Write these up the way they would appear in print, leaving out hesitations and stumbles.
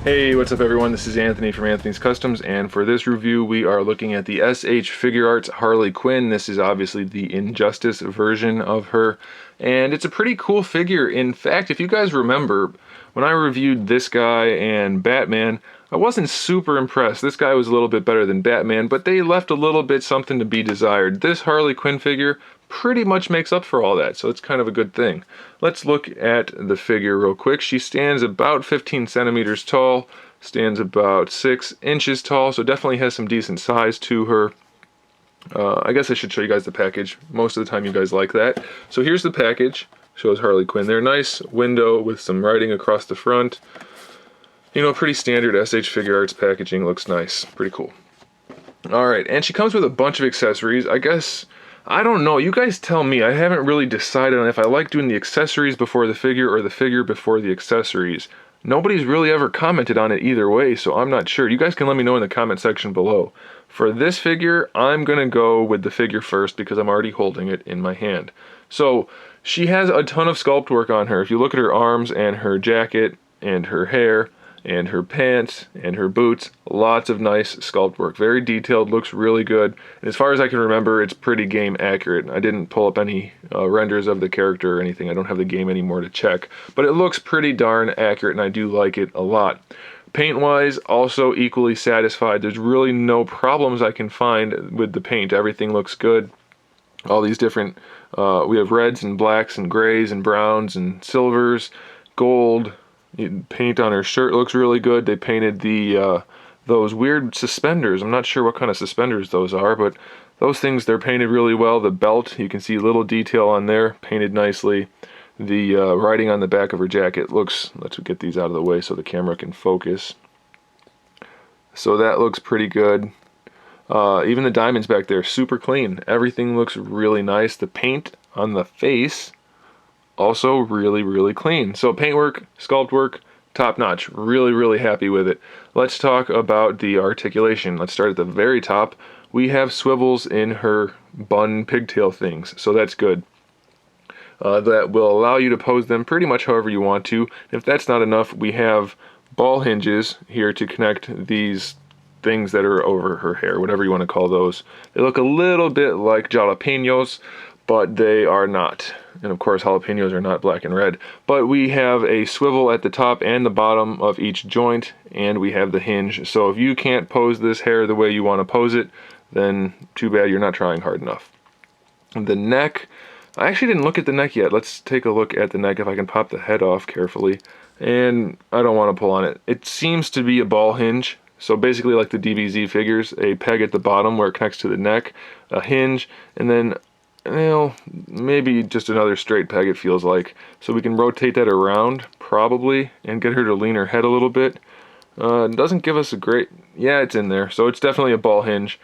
Hey, what's up everyone? This is Anthony from Anthony's Customs, and for this review we are looking at the SH Figuarts Harley Quinn. This is obviously the Injustice version of her, and it's a pretty cool figure. In fact, if you guys remember, when I reviewed this guy and Batman, I wasn't super impressed. This guy was a little bit better than Batman, but they left a little bit something to be desired. This Harley Quinn figure pretty much makes up for all that, so it's kind of a good thing. Let's look at the figure real quick. She stands about 15 centimeters tall, stands about 6 inches tall, so definitely has some decent size to her. I guess I should show you guys the package. Most of the time you guys like that. So here's the package. Shows Harley Quinn there. Nice window with some writing across the front. You know, pretty standard SH Figuarts packaging. Looks nice. Pretty cool. Alright, and she comes with a bunch of accessories. I guess, I don't know, you guys tell me. I haven't really decided on if I like doing the accessories before the figure or the figure before the accessories. Nobody's really ever commented on it either way, so I'm not sure. You guys can let me know in the comment section below. For this figure, I'm gonna go with the figure first because I'm already holding it in my hand. So, she has a ton of sculpt work on her. If you look at her arms and her jacket and her hair and her pants and her boots, lots of nice sculpt work. Very detailed, looks really good. And as far as I can remember, it's pretty game accurate. I didn't pull up any renders of the character or anything. I don't have the game anymore to check. But it looks pretty darn accurate, and I do like it a lot. Paint-wise, also equally satisfied. There's really no problems I can find with the paint. Everything looks good. All these different, we have reds and blacks and grays and browns and silvers, gold. Paint on her shirt looks really good. They painted the those weird suspenders. I'm not sure what kind of suspenders those are, but those things, they're painted really well. The belt, you can see little detail on there, painted nicely. The writing on the back of her jacket looks, let's get these out of the way so the camera can focus. So that looks pretty good. Even the diamonds back there, super clean. Everything looks really nice. The paint on the face, also really clean. So paintwork, sculpt work, top notch. Really happy with it. Let's talk about the articulation. Let's start at the very top. We have swivels in her bun pigtail things, so that's good. That will allow you to pose them pretty much however you want to. If that's not enough, we have ball hinges here to connect these things that are over her hair, whatever you want to call those. They look a little bit like jalapenos, but they are not. And of course, jalapenos are not black and red. But we have a swivel at the top and the bottom of each joint, and we have the hinge. So if you can't pose this hair the way you want to pose it, then too bad, you're not trying hard enough. The neck, I actually didn't look at the neck yet. Let's take a look at the neck if I can pop the head off carefully. And I don't want to pull on it. It seems to be a ball hinge. So basically like the DBZ figures, a peg at the bottom where it connects to the neck, a hinge, and then, well, maybe just another straight peg, it feels like. So we can rotate that around, probably, and get her to lean her head a little bit. It doesn't give us a great, yeah, it's in there. So it's definitely a ball hinge.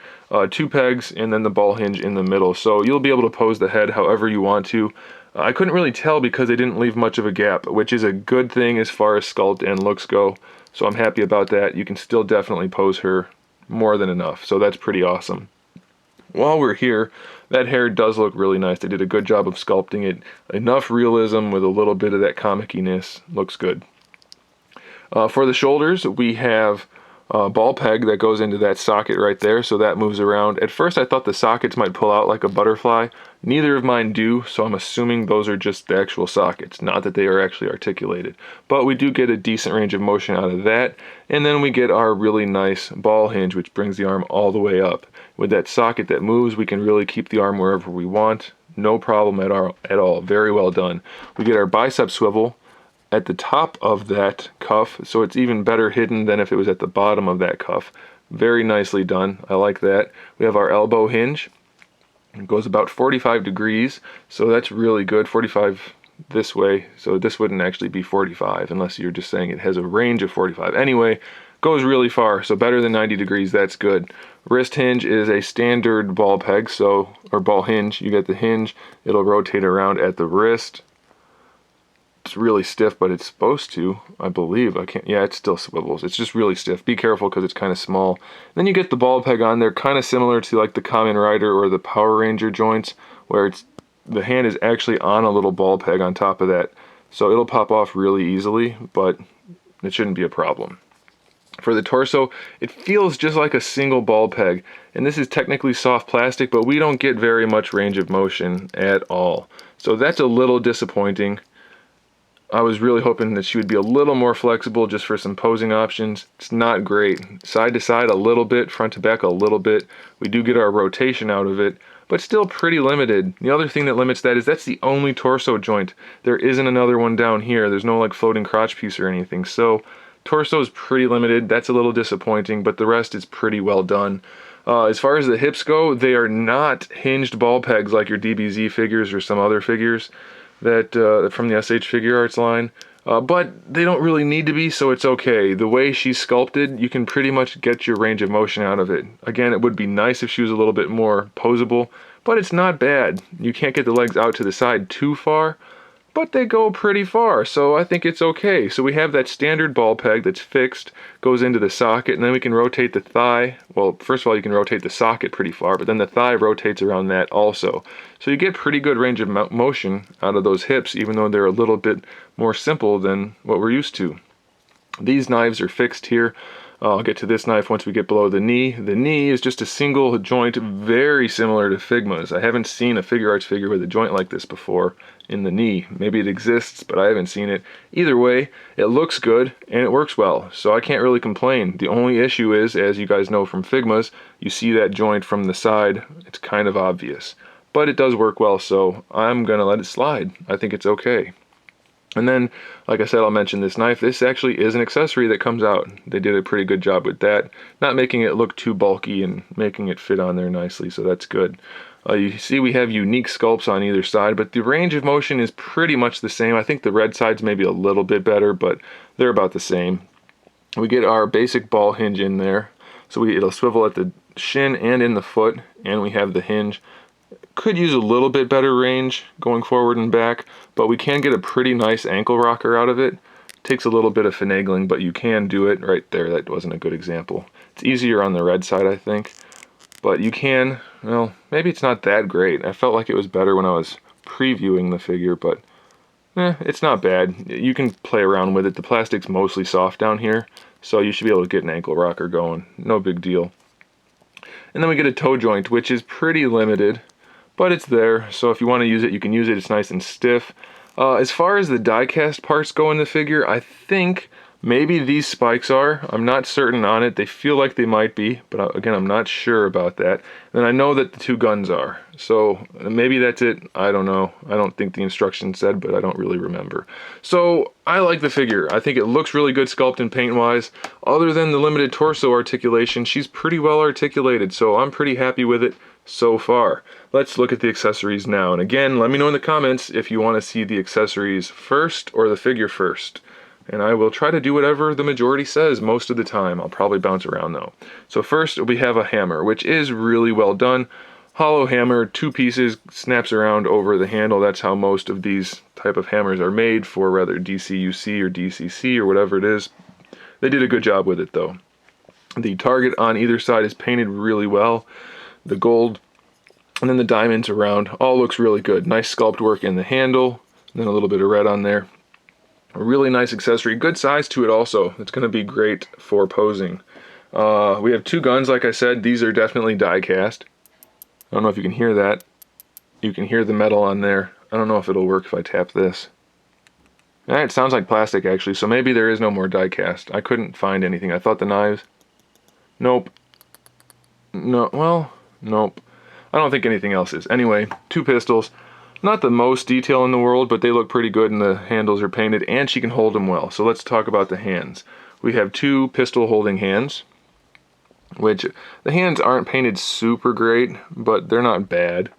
2 pegs, and then the ball hinge in the middle. So you'll be able to pose the head however you want to. I couldn't really tell because they didn't leave much of a gap, which is a good thing as far as sculpt and looks go. So I'm happy about that. You can still definitely pose her more than enough. So that's pretty awesome. While we're here, that hair does look really nice. They did a good job of sculpting it. Enough realism with a little bit of that comic-iness. Looks good. For the shoulders, we have a ball peg that goes into that socket right there, so that moves around. At first I thought the sockets might pull out like a butterfly. Neither of mine do, so I'm assuming those are just the actual sockets, not that they are actually articulated. But we do get a decent range of motion out of that, and then we get our really nice ball hinge, which brings the arm all the way up. With that socket that moves, we can really keep the arm wherever we want. No problem at all. Very well done. We get our bicep swivel at the top of that cuff, so it's even better hidden than if it was at the bottom of that cuff. Very nicely done. I like that. We have our elbow hinge. It goes about 45 degrees, so that's really good. 45 this way, so this wouldn't actually be 45 unless you're just saying it has a range of 45. Anyway, goes really far, so better than 90 degrees. That's good. Wrist hinge is a standard ball peg, so, or ball hinge. You get the hinge, it'll rotate around at the wrist. It's really stiff, but it's supposed to, I believe. I can't, yeah, it still swivels. It's just really stiff. Be careful because it's kind of small. Then you get the ball peg on there, kind of similar to like the Kamen Rider or the Power Ranger joints, where it's the hand is actually on a little ball peg on top of that. So it'll pop off really easily, but it shouldn't be a problem. For the torso, it feels just like a single ball peg, and this is technically soft plastic, but we don't get very much range of motion at all. So that's a little disappointing. I was really hoping that she would be a little more flexible just for some posing options. It's not great. Side to side a little bit, front to back a little bit. We do get our rotation out of it, but still pretty limited. The other thing that limits that is that's the only torso joint. There isn't another one down here. There's no like floating crotch piece or anything. So torso is pretty limited. That's a little disappointing, but the rest is pretty well done. As far as the hips go, they are not hinged ball pegs like your DBZ figures or some other figures that from the SH Figuarts line. But they don't really need to be, so it's okay. The way she's sculpted, you can pretty much get your range of motion out of it. Again, it would be nice if she was a little bit more posable, but it's not bad. You can't get the legs out to the side too far, but they go pretty far, so I think it's okay. So we have that standard ball peg that's fixed, goes into the socket, and then we can rotate the thigh. Well, first of all, you can rotate the socket pretty far, but then the thigh rotates around that also. So you get pretty good range of motion out of those hips, even though they're a little bit more simple than what we're used to. These knives are fixed here. I'll get to this knife once we get below the knee. The knee is just a single joint, very similar to Figma's. I haven't seen a Figuarts figure with a joint like this before in the knee. Maybe it exists, but I haven't seen it. Either way, it looks good and it works well, so I can't really complain. The only issue is, as you guys know from Figma's, you see that joint from the side. It's kind of obvious, but it does work well, so I'm gonna let it slide. I think it's okay. And then, like I said, I'll mention this knife. This actually is an accessory that comes out. They did a pretty good job with that, not making it look too bulky and making it fit on there nicely, so that's good. You see we have unique sculpts on either side, but the range of motion is pretty much the same. I think the red side's maybe a little bit better, but they're about the same. We get our basic ball hinge in there, so it'll swivel at the shin and in the foot, and we have the hinge. Could use a little bit better range going forward and back, but we can get a pretty nice ankle rocker out of it. Takes a little bit of finagling, but you can do it right there. That wasn't a good example. It's easier on the red side, I think, but you can, well, maybe it's not that great. I felt like it was better when I was previewing the figure, but it's not bad. You can play around with it. The plastic's mostly soft down here, so you should be able to get an ankle rocker going. No big deal. And then we get a toe joint, which is pretty limited, but it's there, so if you want to use it, you can use it. It's nice and stiff. As far as the die-cast parts go in the figure, I think maybe these spikes are. I'm not certain on it. They feel like they might be, but again, I'm not sure about that. And I know that the two guns are, so maybe that's it. I don't know. I don't think the instructions said, but I don't really remember. So I like the figure. I think it looks really good sculpt and paint-wise. Other than the limited torso articulation, she's pretty well articulated, so I'm pretty happy with it so far. Let's look at the accessories now. And again, let me know in the comments if you want to see the accessories first or the figure first. And I will try to do whatever the majority says most of the time. I'll probably bounce around though. So first we have a hammer, which is really well done. Hollow hammer, 2 pieces, snaps around over the handle. That's how most of these type of hammers are made for, whether DCUC or DCC or whatever it is. They did a good job with it though. The target on either side is painted really well. The gold and then the diamonds around all looks really good. Nice sculpt work in the handle, and then a little bit of red on there. A really nice accessory, good size to it also. It's going to be great for posing. We have 2 guns, like I said. These are definitely die cast. I don't know if you can hear that. You can hear the metal on there. I don't know if it'll work if I tap this. It sounds like plastic actually, so maybe there is no more die cast. I couldn't find anything. I thought the knives. Nope. No, well, nope. I don't think anything else is. Anyway, 2 pistols. Not the most detail in the world, but they look pretty good and the handles are painted and she can hold them well. So let's talk about the hands. We have 2 pistol holding hands, which the hands aren't painted super great, but they're not bad.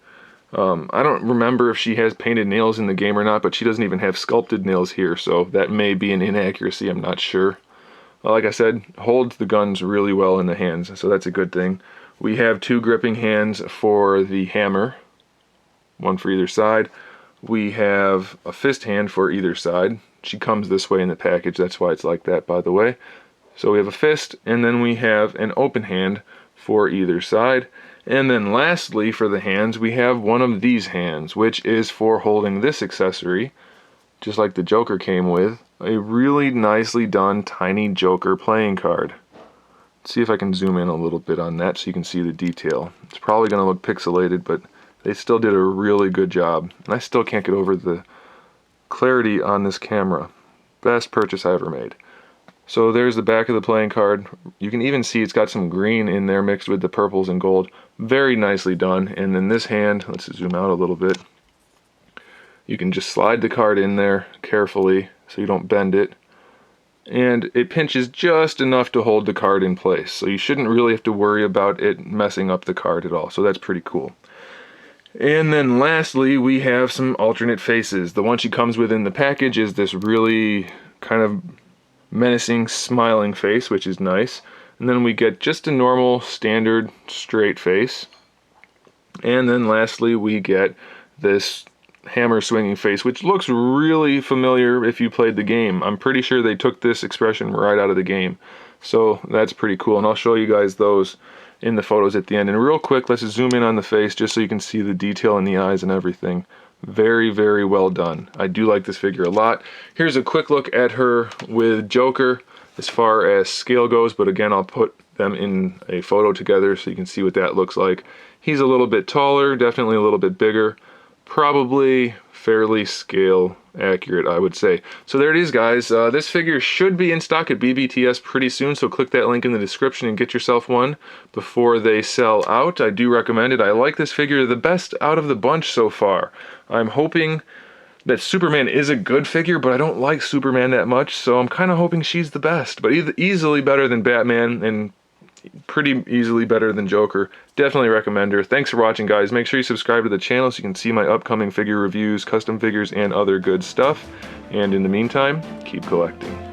I don't remember if she has painted nails in the game or not, but she doesn't even have sculpted nails here, so that may be an inaccuracy, I'm not sure. Like I said, holds the guns really well in the hands, so that's a good thing. We have 2 gripping hands for the hammer, 1 for either side. We have a fist hand for either side. She comes this way in the package, that's why it's like that, by the way. So we have a fist, and then we have an open hand for either side. And then lastly, for the hands, we have one of these hands, which is for holding this accessory, just like the Joker came with, a really nicely done tiny Joker playing card. see if I can zoom in a little bit on that so you can see the detail. It's probably going to look pixelated, but they still did a really good job. And I still can't get over the clarity on this camera. Best purchase I ever made. So there's the back of the playing card. You can even see it's got some green in there mixed with the purples and gold. Very nicely done. And then this hand, let's zoom out a little bit. You can just slide the card in there carefully so you don't bend it. And it pinches just enough to hold the card in place. So you shouldn't really have to worry about it messing up the card at all. So that's pretty cool. And then lastly, we have some alternate faces. The one she comes with in the package is this really kind of menacing, smiling face, which is nice. And then we get just a normal, standard, straight face. And then lastly, we get this hammer swinging face, which looks really familiar if you played the game. I'm pretty sure they took this expression right out of the game. So that's pretty cool, and I'll show you guys those in the photos at the end. And real quick, let's zoom in on the face just so you can see the detail in the eyes and everything. Very, very well done. I do like this figure a lot. Here's a quick look at her with Joker as far as scale goes, but again, I'll put them in a photo together so you can see what that looks like. He's a little bit taller, definitely a little bit bigger. Probably fairly scale accurate, I would say. So there it is, guys. This figure should be in stock at BBTS pretty soon, so click that link in the description and get yourself one before they sell out. I do recommend it. I like this figure the best out of the bunch so far. I'm hoping that Superman is a good figure, but I don't like Superman that much, so I'm kind of hoping she's the best. But easily better than Batman and pretty easily better than Joker. Definitely recommend her. Thanks for watching, guys. Make sure you subscribe to the channel so you can see my upcoming figure reviews, custom figures, and other good stuff. And in the meantime, keep collecting.